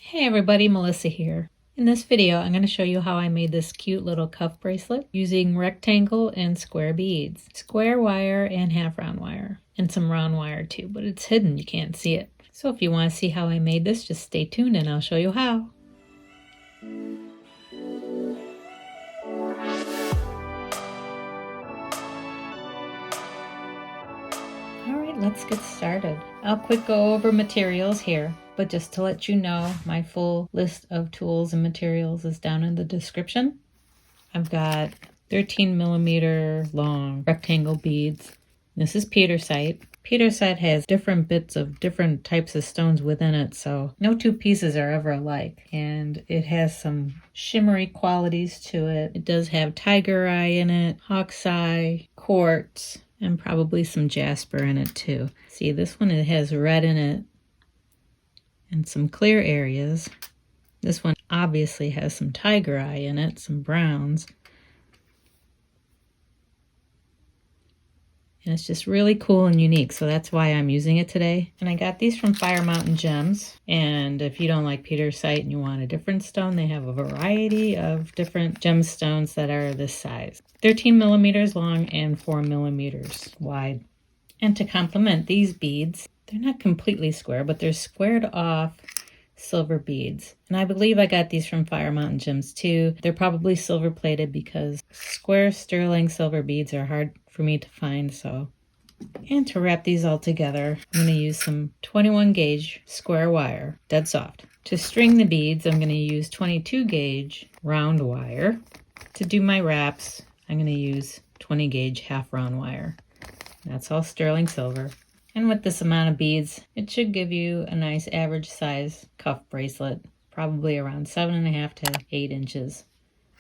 Hey everybody, Melissa here. In this video, I'm going to show you how I made this cute little cuff bracelet using rectangle and square beads, square wire and half round wire, and some round wire too, but it's hidden, you can't see it. So if you want to see how I made this, just stay tuned and I'll show you how. Alright, let's get started. I'll quick go over materials here. But just to let you know, my full list of tools and materials is down in the description. I've got 13mm long rectangle beads. This is pietersite. Pietersite has different bits of different types of stones within it, so no two pieces are ever alike. And it has some shimmery qualities to it. It does have tiger eye in it, hawk's eye, quartz, and probably some jasper in it too. See, this one, it has red in it and some clear areas. This one obviously has some tiger eye in it, some browns. And it's just really cool and unique, so that's why I'm using it today. And I got these from FireMountain Gems. And if you don't like pietersite and you want a different stone, they have a variety of different gemstones that are this size. 13mm long and 4mm wide. And to complement these beads, they're not completely square, but they're squared off silver beads. And I believe I got these from FireMountain Gems too. They're probably silver plated because square sterling silver beads are hard for me to find. So, and to wrap these all together, I'm going to use some 21 gauge square wire, dead soft. To string the beads, I'm going to use 22 gauge round wire. To do my wraps, I'm going to use 20 gauge half round wire. That's all sterling silver. And with this amount of beads, it should give you a nice average size cuff bracelet, probably around 7.5 to 8 inches.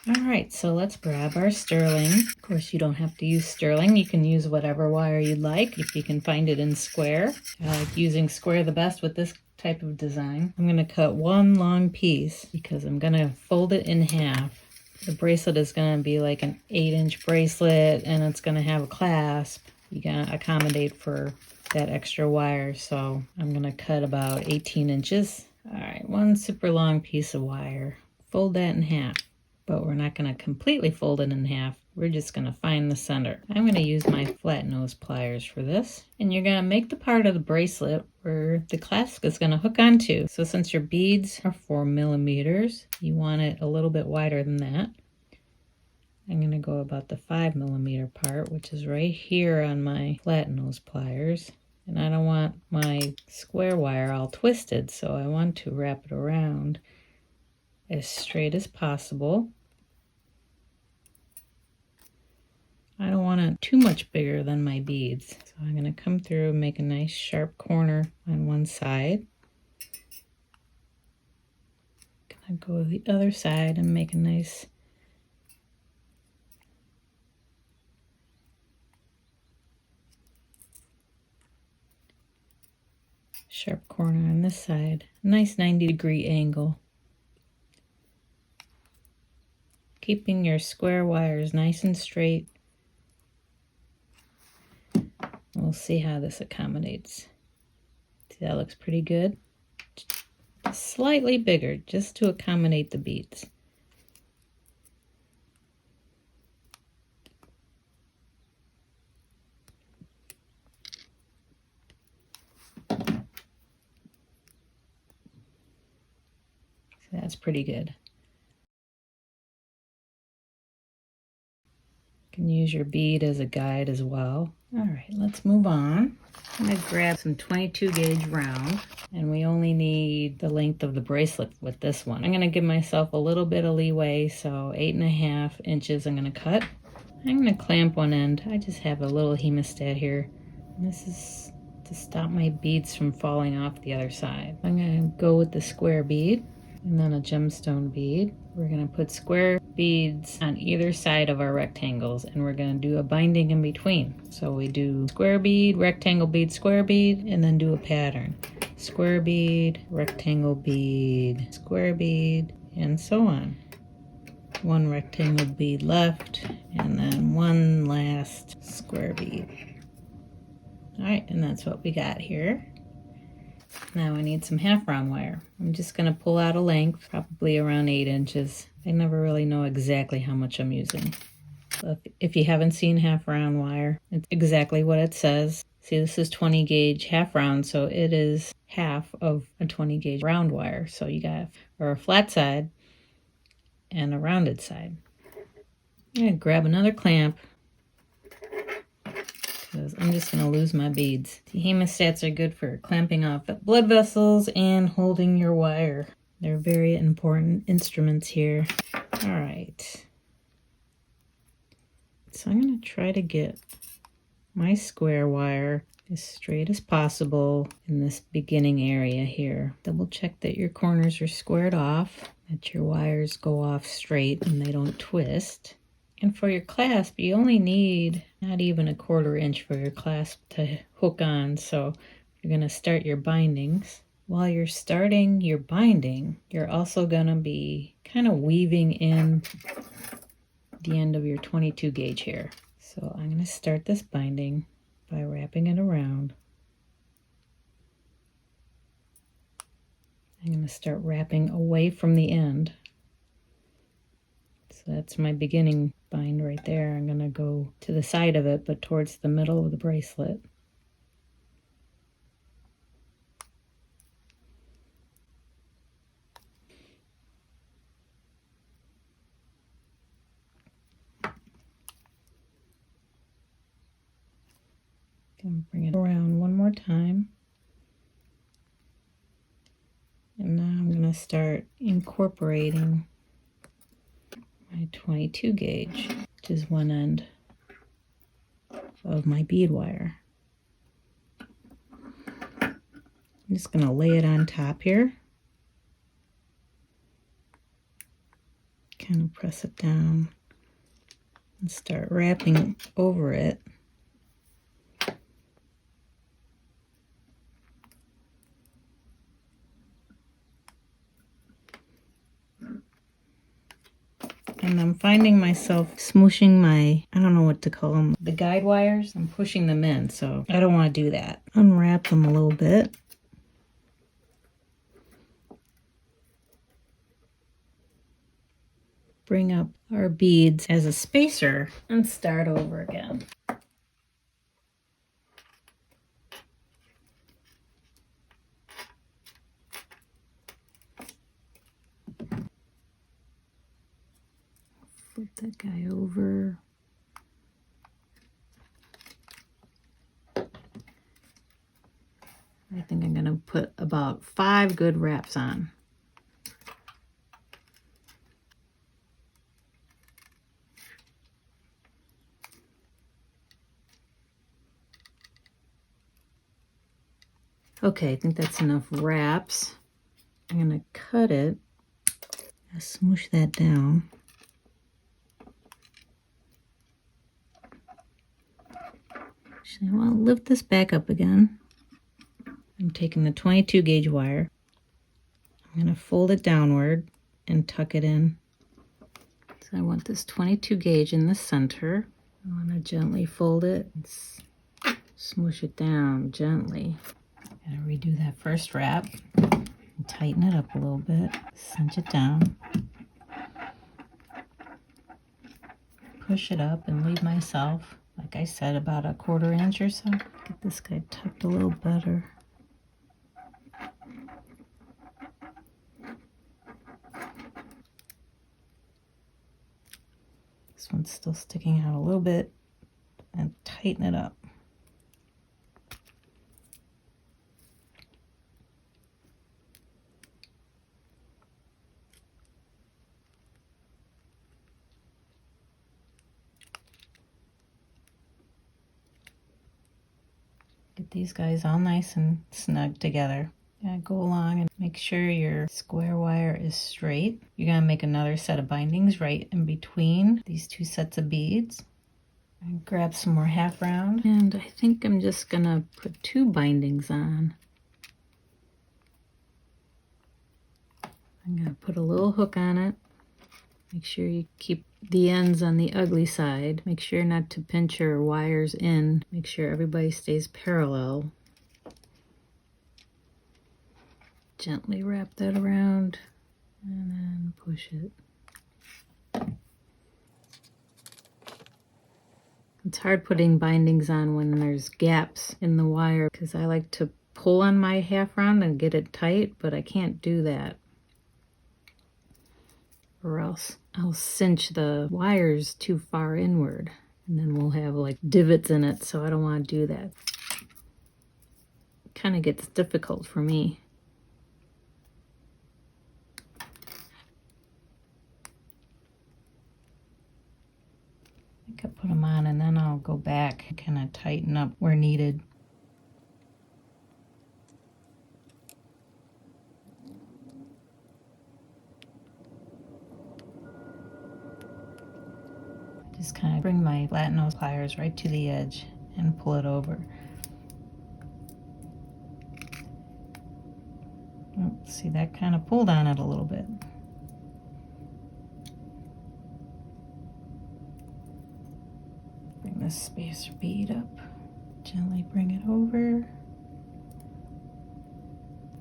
All right, so let's grab our sterling. Of course, you don't have to use sterling. You can use whatever wire you'd like if you can find it in square. I like using square the best with this type of design. I'm going to cut one long piece because I'm going to fold it in half. The bracelet is going to be like an 8-inch bracelet and it's going to have a clasp. You got to accommodate for that extra wire, so I'm going to cut about 18 inches. All right, one super long piece of wire. Fold that in half, but we're not going to completely fold it in half. We're just going to find the center. I'm going to use my flat nose pliers for this. And you're going to make the part of the bracelet where the clasp is going to hook onto. So since your beads are 4mm, you want it a little bit wider than that. I'm going to go about the 5mm part, which is right here on my flat nose pliers. And I don't want my square wire all twisted, so I want to wrap it around as straight as possible. I don't want it too much bigger than my beads. So I'm going to come through and make a nice sharp corner on one side. Gonna go to the other side and make a nice sharp corner on this side. Nice 90-degree angle. Keeping your square wires nice and straight. We'll see how this accommodates. See, that looks pretty good. Slightly bigger, just to accommodate the beads. That's pretty good. You can use your bead as a guide as well. All right, let's move on. I'm going to grab some 22 gauge round, and we only need the length of the bracelet with this one. I'm going to give myself a little bit of leeway, so 8.5 inches I'm going to cut. I'm going to clamp one end. I just have a little hemostat here. And this is to stop my beads from falling off the other side. I'm going to go with the square bead. And then a gemstone bead. We're going to put square beads on either side of our rectangles, and we're going to do a binding in between. So we do square bead, rectangle bead, square bead, and then do a pattern. Square bead, rectangle bead, square bead, and so on. One rectangle bead left, and then one last square bead. All right, and that's what we got here. Now I need some half round wire. I'm just going to pull out a length, probably around 8 inches. I never really know exactly how much I'm using. So if you haven't seen half round wire, it's exactly what it says. See, this is 20 gauge half round, so it is half of a 20 gauge round wire. So you got a flat side and a rounded side. I'm going to grab another clamp because I'm just going to lose my beads. The hemostats are good for clamping off blood vessels and holding your wire. They're very important instruments here. All right. So I'm going to try to get my square wire as straight as possible in this beginning area here. Double check that your corners are squared off, that your wires go off straight and they don't twist. And for your clasp, you only need not even 1/4 inch for your clasp to hook on. So you're going to start your bindings. While you're starting your binding, you're also going to be kind of weaving in the end of your 22 gauge here. So I'm going to start this binding by wrapping it around. I'm going to start wrapping away from the end. So that's my beginning bind right there. I'm going to go to the side of it, but towards the middle of the bracelet. And bring it around one more time. And now I'm going to start incorporating my 22 gauge, which is one end of my bead wire. I'm just going to lay it on top here. Kind of press it down and start wrapping over it. And I'm finding myself smooshing my, I don't know what to call them, the guide wires. I'm pushing them in, so I don't want to do that. Unwrap them a little bit. Bring up our beads as a spacer and start over again. Flip that guy over. I think I'm going to put about 5 good wraps on. Okay, I think that's enough wraps. I'm going to cut it. I'll smoosh that down. Actually, I want to lift this back up again. I'm taking the 22 gauge wire. I'm going to fold it downward and tuck it in. So I want this 22 gauge in the center. I want to gently fold it and smoosh it down gently. I'm going to redo that first wrap and tighten it up a little bit. Cinch it down. Push it up and leave myself, like I said, about 1/4 inch or so. Get this guy tucked a little better. This one's still sticking out a little bit, and tighten it up. Get these guys all nice and snug together. Go along and make sure your square wire is straight. You're going to make another set of bindings right in between these 2 sets of beads. And grab some more half round. And I think I'm just going to put 2 bindings on. I'm going to put a little hook on it. Make sure you keep the ends on the ugly side. Make sure not to pinch your wires in. Make sure everybody stays parallel. Gently wrap that around and then push it. It's hard putting bindings on when there's gaps in the wire because I like to pull on my half round and get it tight, but I can't do that, or else I'll cinch the wires too far inward and then we'll have like divots in it, so I don't want to do that. It kind of gets difficult for me. I could put them on and then I'll go back and kind of tighten up where needed. Just kind of bring my flat nose pliers right to the edge and pull it over. Oh, see, that kind of pulled on it a little bit. Bring this spacer bead up, gently bring it over,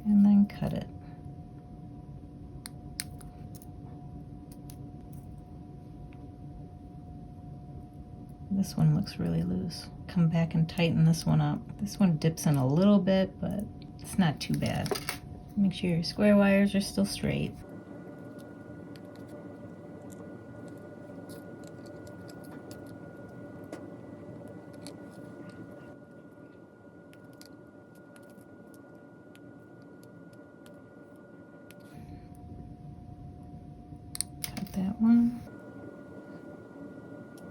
and then cut it. This one looks really loose. Come back and tighten this one up. This one dips in a little bit, but it's not too bad. Make sure your square wires are still straight. Cut that one.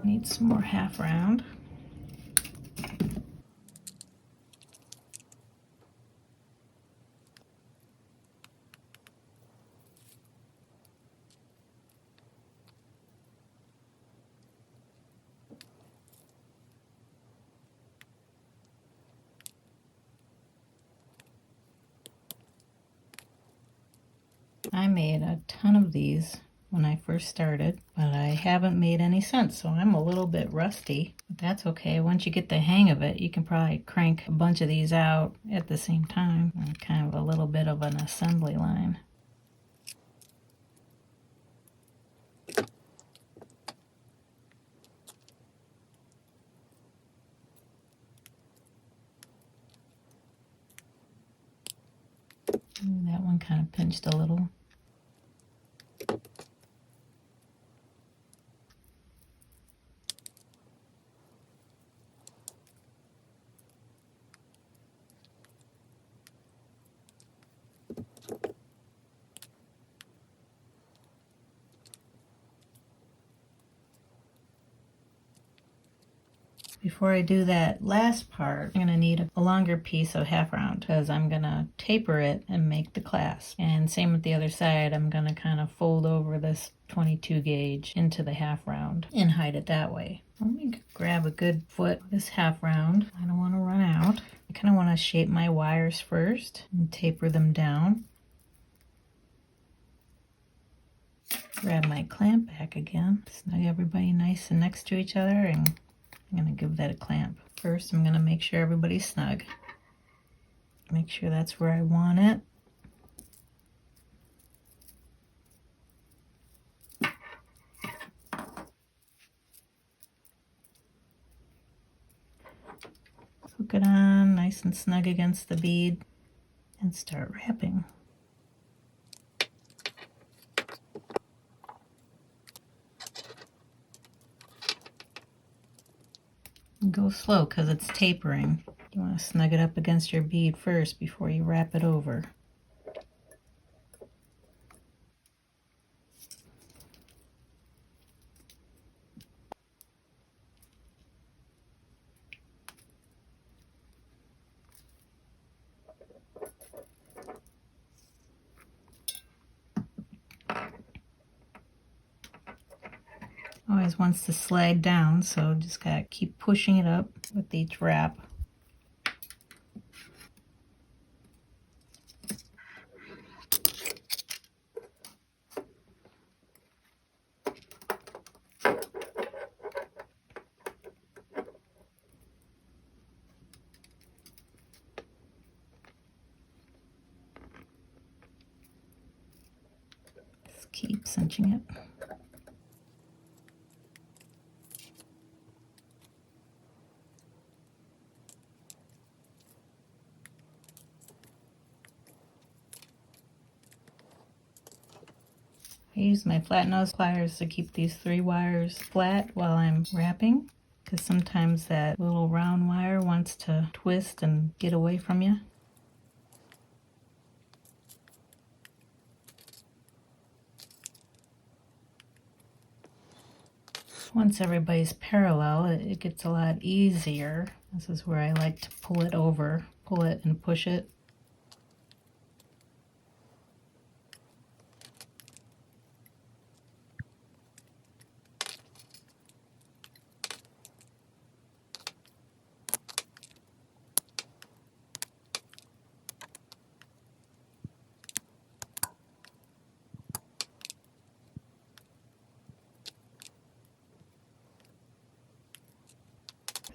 Need some more half round. I made a ton of these when I first started, but I haven't made any since, so I'm a little bit rusty, but that's okay. Once you get the hang of it, you can probably crank a bunch of these out at the same time. Kind of a little bit of an assembly line. That one kind of pinched a little. Before I do that last part, I'm going to need a longer piece of half round because I'm going to taper it and make the clasp. And same with the other side, I'm going to kind of fold over this 22 gauge into the half round and hide it that way. Let me grab a good foot of this half round. I don't want to run out. I kind of want to shape my wires first and taper them down. Grab my clamp back again, snug everybody nice and next to each other, and I'm going to give that a clamp. First, I'm going to make sure everybody's snug. Make sure that's where I want it. Hook it on nice and snug against the bead and start wrapping. Go slow because it's tapering. You want to snug it up against your bead first before you wrap it over. Always wants to slide down, so just gotta keep pushing it up with each wrap. keep cinching it. I use my flat nose pliers to keep these 3 wires flat while I'm wrapping, because sometimes that little round wire wants to twist and get away from you. Once everybody's parallel, it gets a lot easier. This is where I like to pull it over, pull it and push it.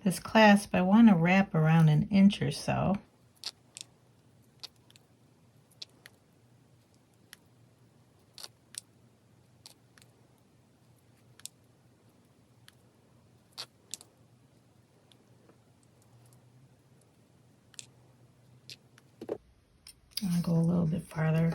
This clasp, I want to wrap around 1 inch or so. I'll go a little bit farther.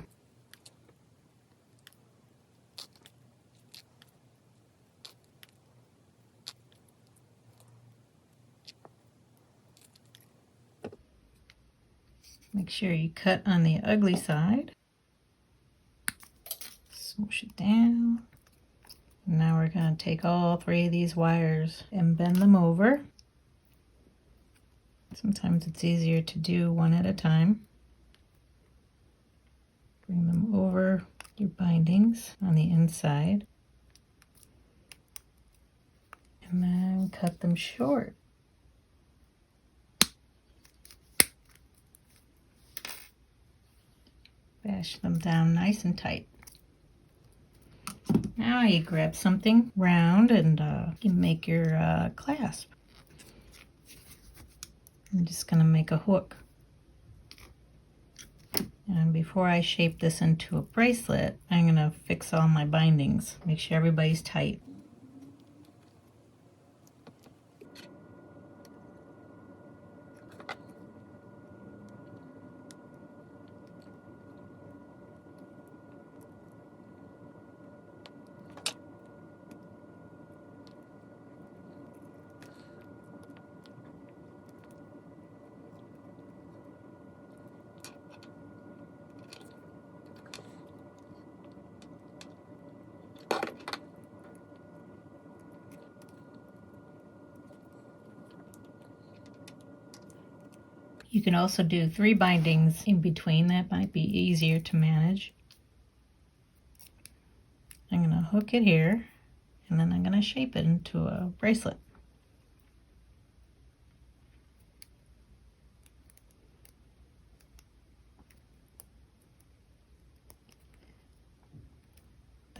Make sure you cut on the ugly side. Swoosh it down. Now we're going to take all 3 of these wires and bend them over. Sometimes it's easier to do one at a time. Bring them over your bindings on the inside. And then cut them short. Bash them down nice and tight. Now you grab something round and you can make your clasp. I'm just going to make a hook. And before I shape this into a bracelet, I'm going to fix all my bindings. Make sure everybody's tight. You can also do 3 bindings in between. That might be easier to manage. I'm going to hook it here, and then I'm going to shape it into a bracelet.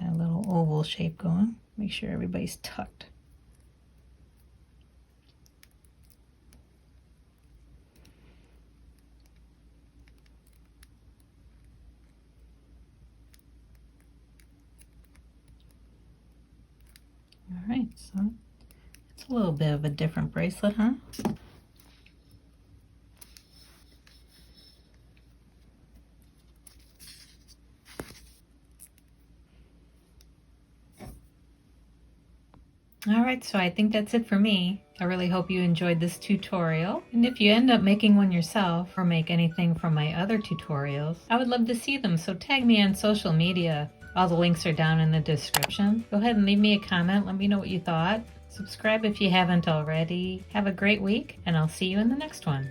That little oval shape going. Make sure everybody's tucked. Alright, so it's a little bit of a different bracelet, huh? Alright, so I think that's it for me. I really hope you enjoyed this tutorial. And if you end up making one yourself or make anything from my other tutorials, I would love to see them, so tag me on social media. All the links are down in the description. Go ahead and leave me a comment. Let me know what you thought. Subscribe if you haven't already. Have a great week, and I'll see you in the next one.